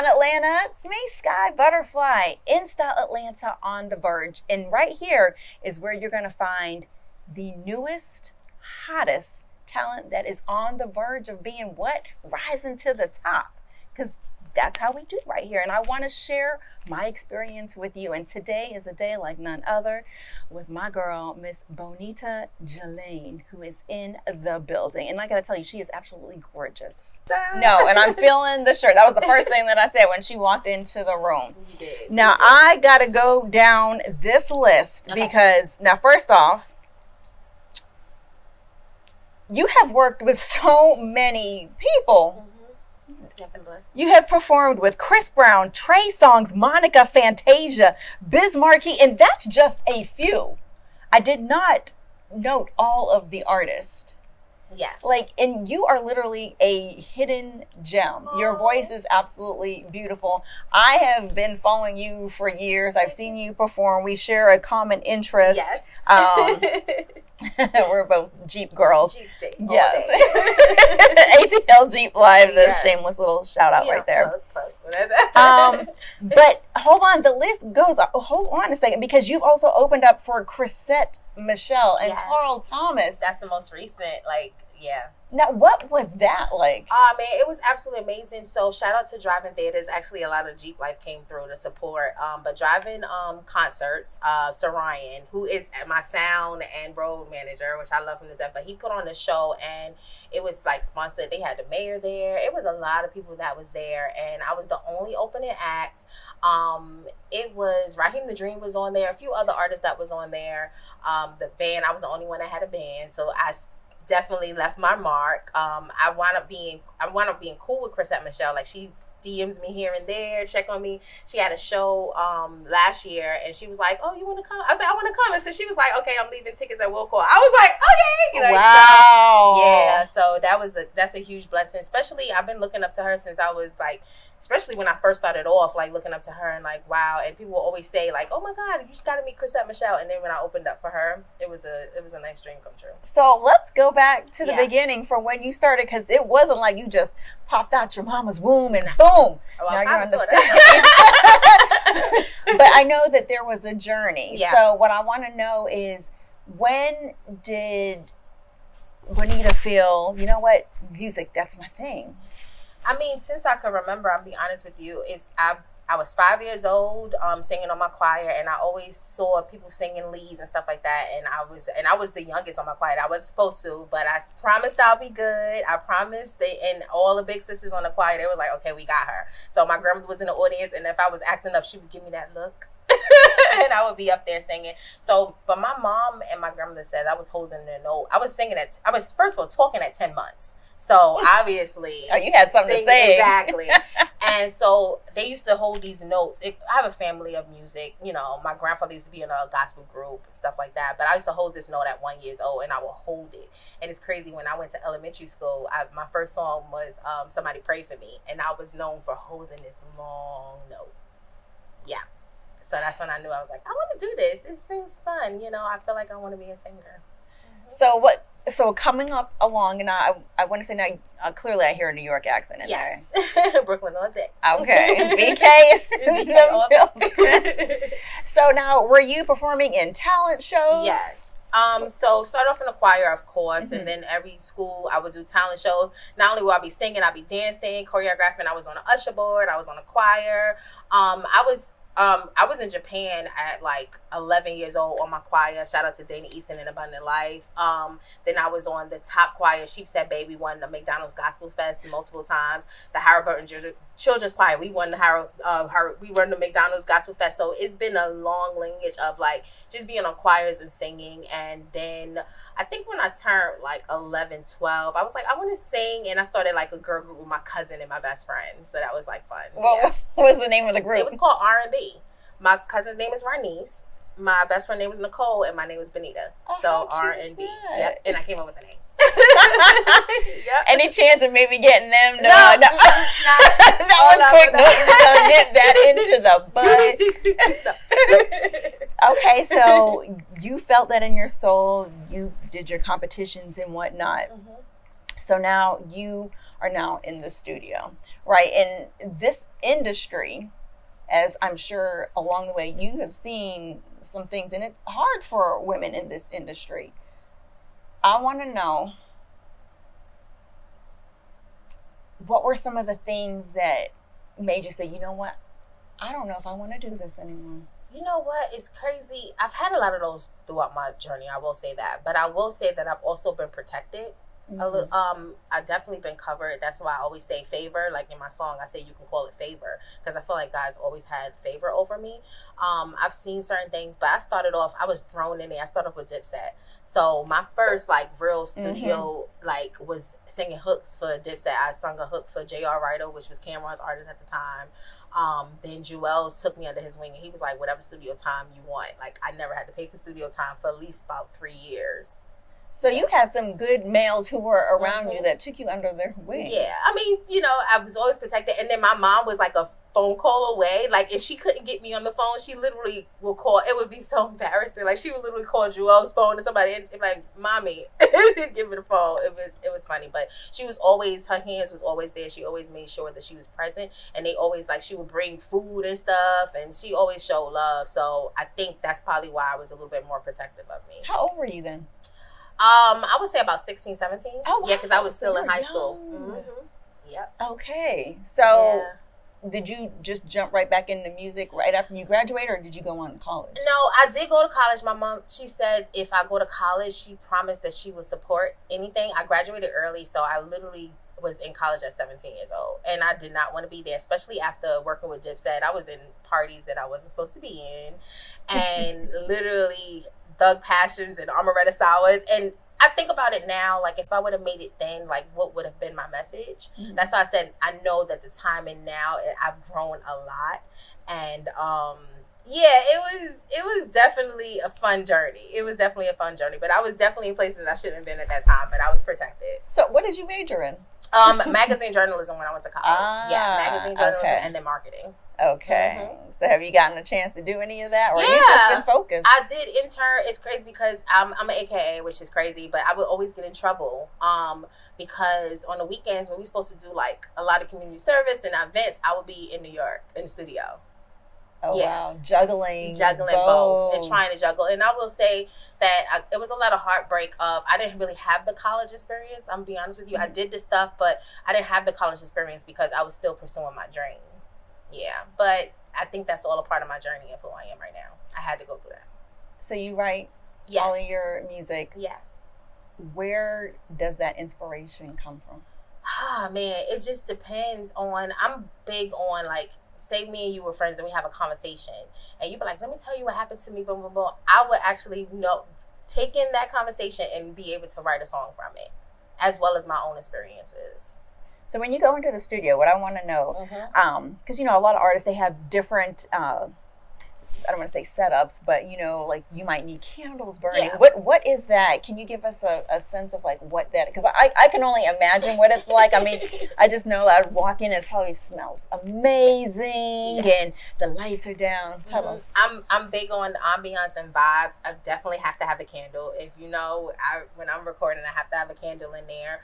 downtown Atlanta. It's me, Sky Butterfly, in Style Atlanta on The Verge. And right here is where you're going to find the newest, hottest talent that is on the verge of being what? Rising to the top. Because that's how we do right here. And I want to share my experience with you. And today is a day like none other with my girl, Miss Bonita Jalane, who is in the building. And I got to tell you, she is absolutely gorgeous. No, and I'm feeling the shirt. That was the first thing that I said when she walked into the room. You did. Now, I got to go down this list because, now, first off, you have worked with so many people. You have performed with Chris Brown, Trey Songz, Monica, Fantasia, Biz Markie, and that's just a few. I did not note all of the artists. Yes. And you are literally a hidden gem. Aww. Your voice is absolutely beautiful. I have been following you for years. I've seen you perform. We share a common interest. Yes. We're both Jeep girls. Jeep day. Yes. ATL Jeep Live, the shameless little shout out right there. But hold on, the list goes, hold on a second, because you've also opened up for Chrisette Michele and Carl Thomas. That's the most recent, Now, what was that like? Man, it was absolutely amazing. So shout out to Driving Theaters. Actually, a lot of Jeep Life came through to support. But Driving Concerts, Sarayan, who is my sound and road manager, which I love him to death, but he put on a show and it was sponsored. They had the mayor there. It was a lot of people that was there, and I was the only opening act. It was Raheem the Dream was on there, a few other artists that was on there. The band, I was the only one that had a band, so I definitely left my mark. I wound up being cool with Chrisette Michele. She DMs me here and there, check on me. She had a show last year, and she was like, "Oh, you want to come?" I was like, "I want to come." And so she was like, "Okay, I'm leaving tickets at Will Call." I was like, "Okay." Wow. So that's a huge blessing. Especially, I've been looking up to her since I was especially when I first started off, looking up to her and wow. And people will always say "Oh my God, you just got to meet Chrisette Michele." And then when I opened up for her, it was a nice dream come true. So let's go back to the beginning from when you started, because it wasn't like you just popped out your mama's womb and boom, now you're on the stage. But I know that there was a journey. Yeah. So what I want to know is, when did Bonita feel, you know what, music, that's my thing? I mean, since I can remember, I'll be honest with you, I was 5 years old, singing on my choir, and I always saw people singing leads and stuff like that. And I was the youngest on my choir. I wasn't supposed to, but I promised I'll be good. I promised, and all the big sisters on the choir, they were like, "Okay, we got her." So my grandmother was in the audience, and if I was acting up, she would give me that look. And I would be up there singing. So, but my mom and my grandmother said I was holding the note. I was first of all talking at 10 months. So obviously, you had something to say. Exactly. And so they used to hold these notes. I have a family of music. My grandfather used to be in a gospel group and stuff like that. But I used to hold this note at 1 year old, and I will hold it. And it's crazy. When I went to elementary school, my first song was "Somebody Pray for Me," and I was known for holding this long note. Yeah. So that's when I knew, I was like, I want to do this. It seems fun. I feel like I want to be a singer. Mm-hmm. So coming up along, and I want to say now, clearly I hear a New York accent in there. Brooklyn all day. Okay. BK is in the building. So now, were you performing in talent shows? Yes. So start off in the choir, of course, and then every school I would do talent shows. Not only will I be singing, I'll be dancing, choreographing. I was on an usher board. I was on a choir. I was in Japan at 11 years old on my choir. Shout out to Dana Easton and Abundant Life. Then I was on the top choir. Sheepshead Baby won the McDonald's Gospel Fest multiple times. The Howard Burton Children's Choir, we won the McDonald's Gospel Fest. So it's been a long lineage of just being on choirs and singing. And then I think when I turned 11, 12, I was like, I want to sing. And I started a girl group with my cousin and my best friend. So that was fun. What was the name of the group? It was called R&B. My cousin's name is Rarnice. My best friend name was Nicole, and my name was Bonita. So R&B. Yep. And I came up with the name. Yep. Any chance of maybe getting them? No. That was quick. Nip that into the bud. Okay, so you felt that in your soul. You did your competitions and whatnot. So now you are now in the studio, right? In this industry, as I'm sure along the way you have seen some things, and it's hard for women in this industry. I want to know, what were some of the things that made you say, you know what, I don't know if I want to do this anymore? You know what? It's crazy. I've had a lot of those throughout my journey. I will say that, but I will say that I've also been protected. A little, I've definitely been covered. That's why I always say favor. Like in my song, I say you can call it favor because I feel like God's always had favor over me. I've seen certain things, but I started off. I was thrown in there. I started off with Dipset. So my first like real studio like was singing hooks for Dipset. I sung a hook for J.R. Rido, which was Cameron's artist at the time. Then Jewels took me under his wing and he was like, whatever studio time you want. Like I never had to pay for studio time for at least about 3 years. So you had some good males who were around you that took you under their wing. Yeah. I mean, you know, I was always protected. And then my mom was like a phone call away. Like if she couldn't get me on the phone, she literally would call. It would be so embarrassing. Like she would literally call Joelle's phone to somebody and be like, mommy, give me the phone. It was funny. But she was always, her hands was always there. She always made sure that she was present. And they always like, she would bring food and stuff. And she always showed love. So I think that's probably why I was a little bit more protective of me. How old were you then? I would say about 16, 17. Oh, wow. Yeah, because I was still in high young. school. Yep. Okay. So did you just jump right back into music right after you graduated, or did you go on to college? No, I did go to college. My mom, she said if I go to college, she promised that she would support anything. I graduated early, so I literally was in college at 17 years old. And I did not want to be there, especially after working with Dipset. I was in parties that I wasn't supposed to be in. And literally Thug Passions and Amaretta Sours. And I think about it now, like if I would have made it then, like what would have been my message? That's why I said I know that the time and now I've grown a lot. And yeah, it was definitely a fun journey. It was definitely a fun journey. But I was definitely in places I shouldn't have been at that time, but I was protected. So what did you major in? Magazine journalism when I went to college. Yeah, magazine journalism and then marketing. Okay. So have you gotten a chance to do any of that? Or you just been focused? I did intern. It's crazy because I'm an AKA, which is crazy, but I would always get in trouble because on the weekends when we were supposed to do like a lot of community service and events, I would be in New York in the studio. Oh, wow. Juggling both and trying to juggle. And I will say that it was a lot of heartbreak of, I didn't really have the college experience. I'm gonna be honest with you. I did this stuff, but I didn't have the college experience because I was still pursuing my dream. Yeah. But I think that's all a part of my journey of who I am right now. I had to go through that. So you write all of your music. Yes. Where does that inspiration come from? Ah, man, it just depends on, I'm big on like, say me and you were friends and we have a conversation and you be like, let me tell you what happened to me, boom, boom, boom. I would actually take in that conversation and be able to write a song from it, as well as my own experiences. So when you go into the studio, what I want to know, because, you know, a lot of artists, they have different, I don't want to say setups, but, you know, like you might need candles burning. Yeah. What is that? Can you give us a sense of like what that, because I can only imagine what it's like. I mean, I just know that I'd walk in and it probably smells amazing and the lights are down. Tell us. I'm big on the ambiance and vibes. I definitely have to have a candle. If you know, when I'm recording, I have to have a candle in there.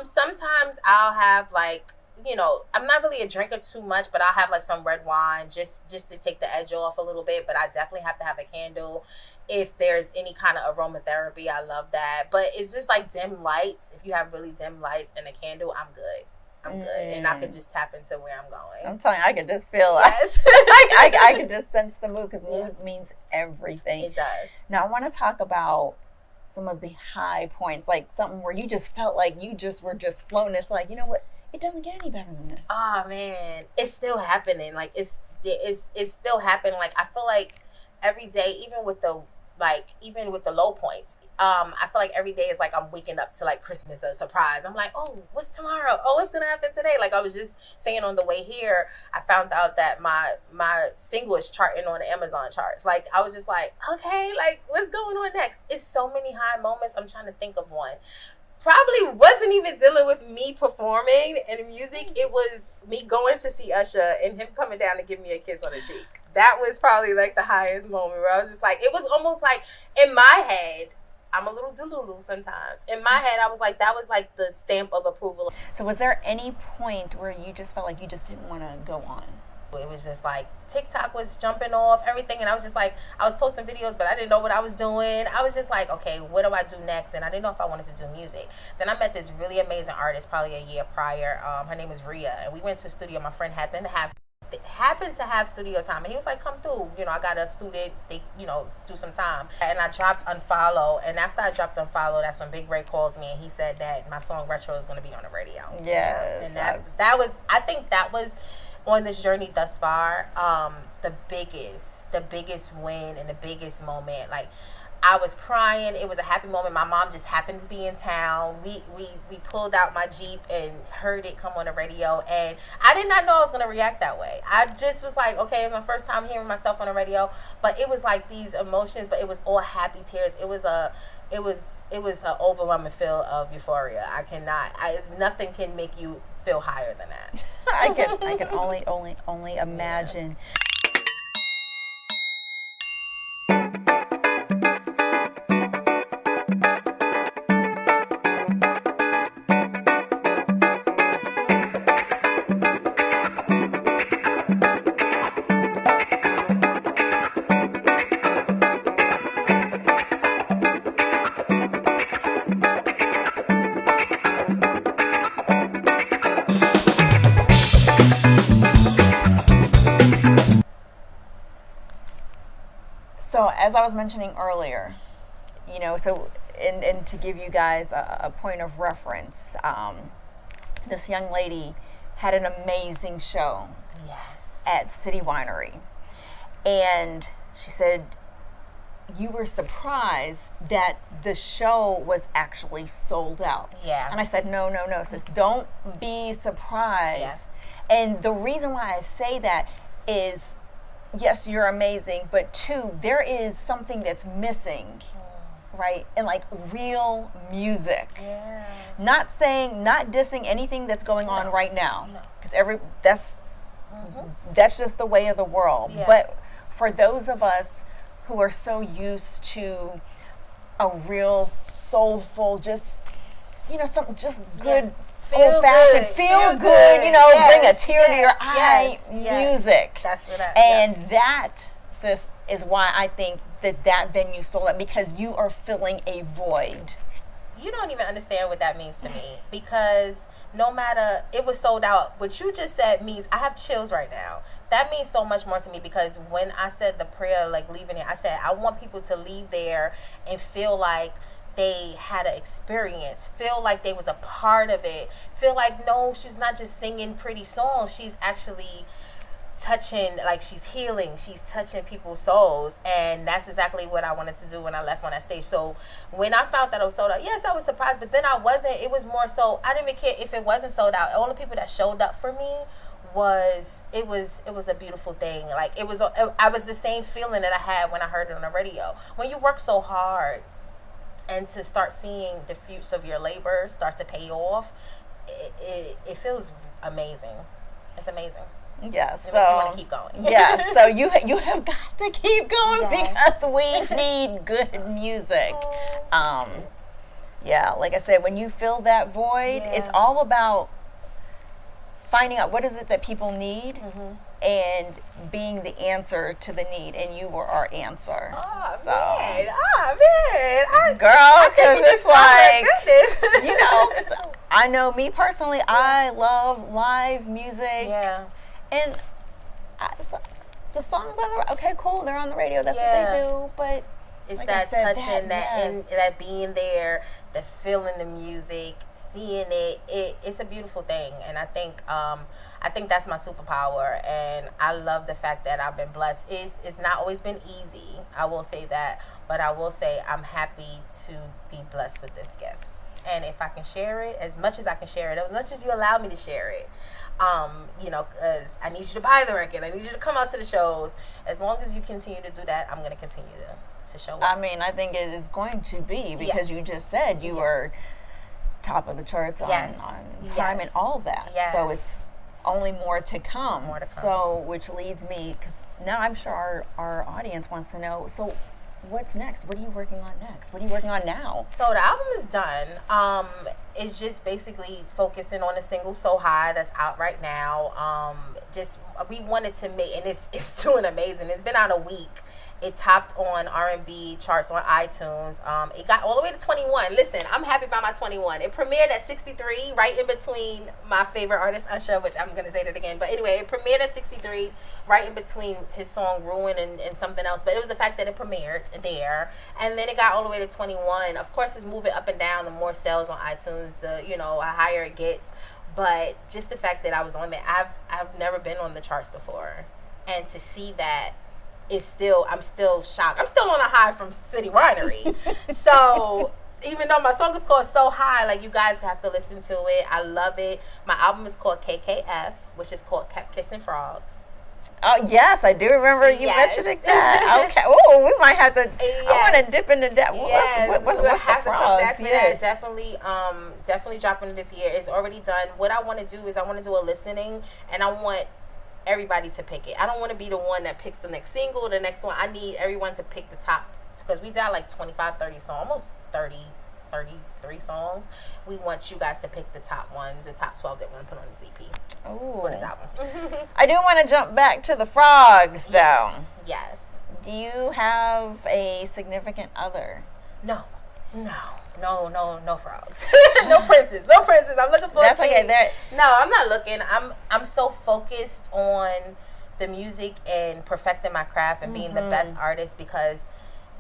Sometimes I'll have like, you know, I'm not really a drinker too much, but I'll have like some red wine just to take the edge off a little bit. But I definitely have to have a candle. If there's any kind of aromatherapy, I love that. But it's just like dim lights. If you have really dim lights and a candle, I'm good. I'm good. And I could just tap into where I'm going. I'm telling you, I could just feel I could just sense the mood, because mood means everything. It does. Now I want to talk about some of the high points, like something where you just felt like you just were just floating. It's like, you know what? It doesn't get any better than this. Oh man, it's still happening. Like it's still happening. Like I feel like every day, even with the low points, I feel like every day is like I'm waking up to like Christmas, a surprise. I'm like, oh, what's tomorrow? Oh, what's gonna happen today? Like I was just saying on the way here, I found out that my single is charting on the Amazon charts. Like I was just like, okay, like what's going on next? It's so many high moments. I'm trying to think of one. Probably wasn't even dealing with me performing and music. It was me going to see Usher and him coming down to give me a kiss on the cheek. That was probably like the highest moment where I was just like, it was almost like in my head, I'm a little delulu sometimes. In my head, I was like, that was like the stamp of approval. So was there any point where you just felt like you just didn't want to go on? It was just like TikTok was jumping off everything, and I was just like, I was posting videos, but I didn't know what I was doing. I was just like, okay, what do I do next? And I didn't know if I wanted to do music. Then I met this really amazing artist probably a year prior. Her name is Rhea, and we went to the studio. My friend happened to have studio time, and he was like, come through, I got a student, they do some time. And I dropped Unfollow, and after I dropped Unfollow, that's when Big Ray called me, and he said that my song Retro is going to be on the radio. Yes. And I think that was on this journey thus far, the biggest win and the biggest moment. Like, I was crying. It was a happy moment. My mom just happened to be in town. We pulled out my Jeep and heard it come on the radio, and I did not know I was going to react that way. I just was like, okay, it's my first time hearing myself on the radio, but it was like these emotions, but it was all happy tears. It was an overwhelming feel of euphoria. Nothing can make you feel higher than that. I can only imagine. So as I was mentioning earlier, and to give you guys a point of reference, this young lady had an amazing show at City Winery. And she said, you were surprised that the show was actually sold out. Yeah. And I said, no, sis, don't be surprised. Yeah. And the reason why I say that is, yes, you're amazing, but two, there is something that's missing, right? And like real music. Yeah. Not dissing anything that's going on right now, because that's just the way of the world. Yeah. But for those of us who are so used to a real soulful, just good. Old-fashioned, feel good, yes, bring a tear to your eye music. That's what that, sis, is why I think that venue sold out, because you are filling a void. You don't even understand what that means to me, because no matter, it was sold out. What you just said means, I have chills right now. That means so much more to me, because when I said the prayer, like leaving it, I said, I want people to leave there and feel like they had an experience, feel like they was a part of it, feel like, no, she's not just singing pretty songs, she's actually touching, like she's healing, she's touching people's souls. And that's exactly what I wanted to do when I left on that stage. So when I found that it was sold out, yes, I was surprised, but then I wasn't. It was more so, I didn't even care if it wasn't sold out. All the people that showed up for me was a beautiful thing. Like, I was the same feeling that I had when I heard it on the radio. When you work so hard, and to start seeing the fruits of your labor start to pay off, it feels amazing. It's amazing. Yes. It makes you want to keep going. Yes. So you have got to keep going, Yes. because we need good music. Like I said, when you fill that void, it's all about finding out what is it that people need, and being the answer to the need, and you were our answer. Oh, so, man. Girl, because it's like, goodness. I know me personally, I love live music. Yeah. And the songs on the, okay, cool, they're on the radio, that's what they do, but it's like that said, touching, that being there, the feeling the music, seeing it. It's a beautiful thing, and I think that's my superpower, and I love the fact that I've been blessed. It's not always been easy, I will say that, but I will say I'm happy to be blessed with this gift. And if I can share it, as much as I can share it, as much as you allow me to share it, because I need you to buy the record, I need you to come out to the shows. As long as you continue to do that, I'm going to continue to show up. I mean, I think it is going to be, because you just said you were top of the charts on Prime and all that. Yes. So it's only more to come. More to come. So, which leads me, because now I'm sure our audience wants to know, so what's next? What are you working on next? What are you working on now? So the album is done. It's just basically focusing on the single "So High" that's out right now. Just we wanted to make, and it's doing amazing. It's been out a week. It topped on R&B charts on iTunes. It got all the way to 21. Listen, I'm happy about my 21. It premiered at 63, right in between my favorite artist, Usher, which I'm going to say that again. But anyway, it premiered at 63, right in between his song Ruin and something else. But it was the fact that it premiered there. And then it got all the way to 21. Of course, it's moving up and down. The more sales on iTunes, the higher it gets. But just the fact that I was on there, I've never been on the charts before. And to see that, I'm still shocked. I'm still on a high from City Winery. So even though my song is called So High, like, you guys have to listen to it. I love it. My album is called KKF, which is called Kept Kissing Frogs. Oh, yes, I do remember you mentioning that. Okay. Oh, we might have to, I want to dip into that. Yes. What's we'll the have to frogs? come back with Yes. that. Definitely dropping this year. It's already done. What I want to do is I want to do a listening, and I want everybody to pick it. I don't want to be the one that picks the next single, the next one. I need everyone to pick the top, because we got like 25, 30 songs, almost 33 songs. We want you guys to pick the top ones, the top 12 that we're going to put on the EP. Oh. For this album. I do want to jump back to the frogs, though. Yes. Do you have a significant other? No frogs. No princes. I'm looking for That's a king. okay. No, I'm not looking. I'm so focused on the music and perfecting my craft and being the best artist, because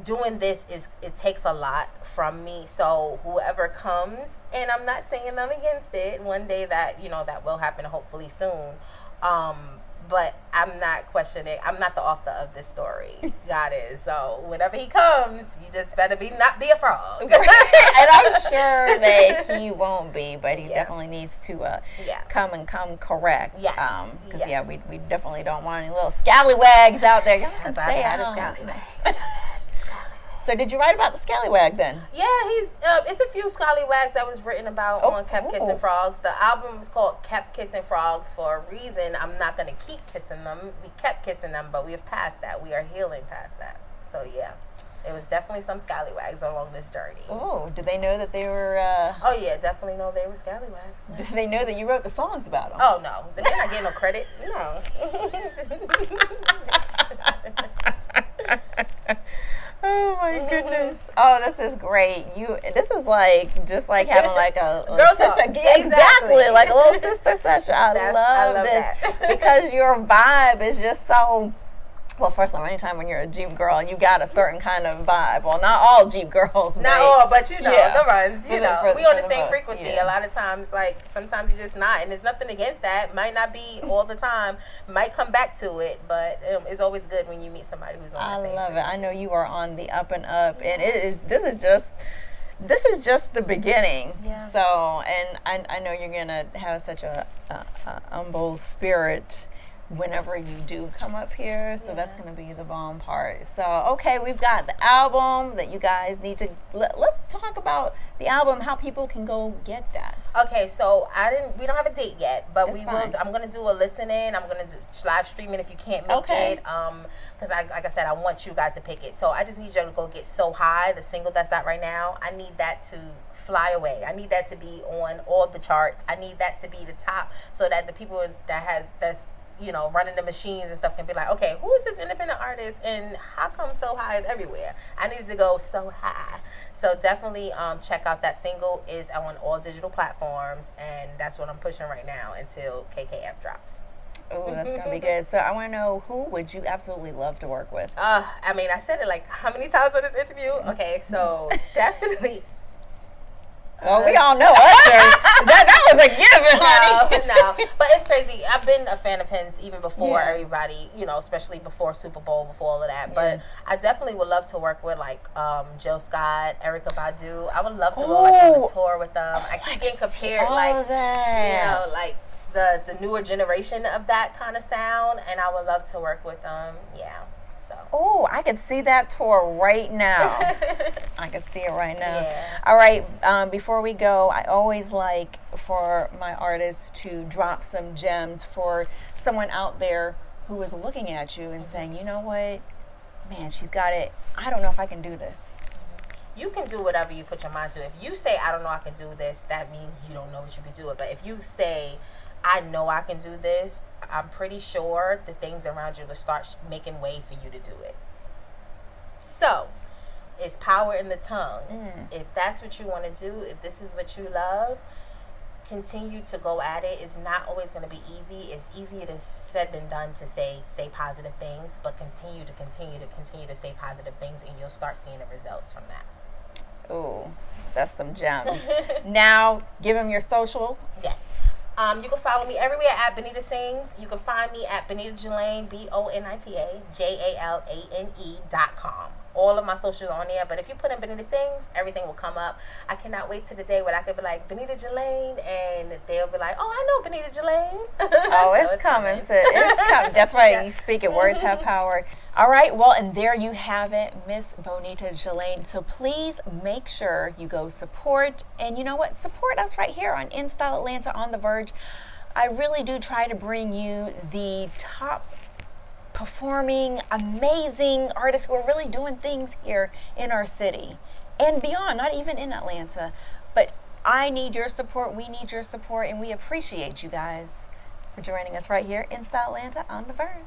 doing this it takes a lot from me. So whoever comes, and I'm not saying I'm against it, one day that that will happen, hopefully soon. But I'm not questioning. I'm not the author of this story. God is. So whenever he comes, you just better not be a frog. And I'm sure that he won't be, but he definitely needs to come correct. Yes. Because we definitely don't want any little scallywags out there. Because I've had a scallywag. So did you write about the scallywag then? Yeah, it's a few scallywags that was written about on Kept Kissing Frogs. The album is called Kept Kissing Frogs for a reason. I'm not going to keep kissing them. We kept kissing them, but we've passed that. We are healing past that. So yeah, it was definitely some scallywags along this journey. Oh, did they know that they were... Oh yeah, definitely know they were scallywags. Did they know that you wrote the songs about them? Oh no, they're not getting no credit. No. Oh my goodness! Oh, this is great. This is just like having like a girl sister, talk. exactly, like a little sister session. I love this that. because your vibe is just so. Well, first of all, anytime when you're a Jeep girl, you got a certain kind of vibe. Well, not all Jeep girls. Not all, but the runs. We on the same most, frequency. yeah. A lot of times, like, sometimes you're just not. And there's nothing against that. Might not be all the time. Might come back to it. But it's always good when you meet somebody who's on the same frequency. I love it. I know you are on the up and up. And this is just the beginning. Yeah. So, and I know you're going to have such a humble spirit whenever you do come up here, so that's going to be the bomb part. So, okay, we've got the album that you guys need to let's talk about the album, how people can go get that. Okay, so we don't have a date yet, but That's we fine. will. I'm gonna do a listening. I'm gonna do live streaming if you can't make it. Because like I said, I want you guys to pick it. So I just need you to go get So High, the single that's out right now. I need that to fly away. I need that to be on all the charts. I need that to be the top, so that the people that's running the machines and stuff can be like, okay, who is this independent artist and how come So High is everywhere? I needed to go so high. So definitely check out that single. Is on all digital platforms, and that's what I'm pushing right now until KKF drops. Oh, that's going to be good. So I want to know, who would you absolutely love to work with? I said it like how many times on this interview? Okay, so definitely... Well, we all know Usher. that was a given, honey. No. But it's crazy. I've been a fan of his even before everybody, especially before Super Bowl, before all of that. But I definitely would love to work with like Jill Scott, Erykah Badu. I would love to go on a tour with them. I keep getting compared like the newer generation of that kind of sound, and I would love to work with them. Yeah. Oh, I can see that tour right now. I can see it right now. Yeah. All right, before we go, I always like for my artists to drop some gems for someone out there who is looking at you and saying, you know what, man, she's got it. I don't know if I can do this. You can do whatever you put your mind to. If you say, I don't know I can do this, that means you don't know what you can do it. But if you say, I know I can do this, I'm pretty sure the things around you will start making way for you to do it. So, it's power in the tongue. If that's what you want to do, if this is what you love, continue to go at it. It's not always going to be easy. It's easier to said than done to say positive things, but continue to say positive things, and you'll start seeing the results from that. Ooh, that's some gems. Now, give them your social. Yes. You can follow me everywhere at Bonita Sings. You can find me at Bonita Jalane, BonitaJalane.com. All of my socials are on there, but if you put in Bonita Sings, everything will come up. I cannot wait to the day where I could be like, Bonita Jalane, and they'll be like, oh, I know Bonita Jalane. Oh, so it's coming, sis. It's coming. That's why you speak it. Words have power. All right, well, and there you have it, Miss Bonita Jalane. So please make sure you go support, and you know what? Support us right here on In Style Atlanta on The Verge. I really do try to bring you the top performing, amazing artists who are really doing things here in our city and beyond, not even in Atlanta. But I need your support, we need your support, and we appreciate you guys for joining us right here in Style Atlanta on The Verge.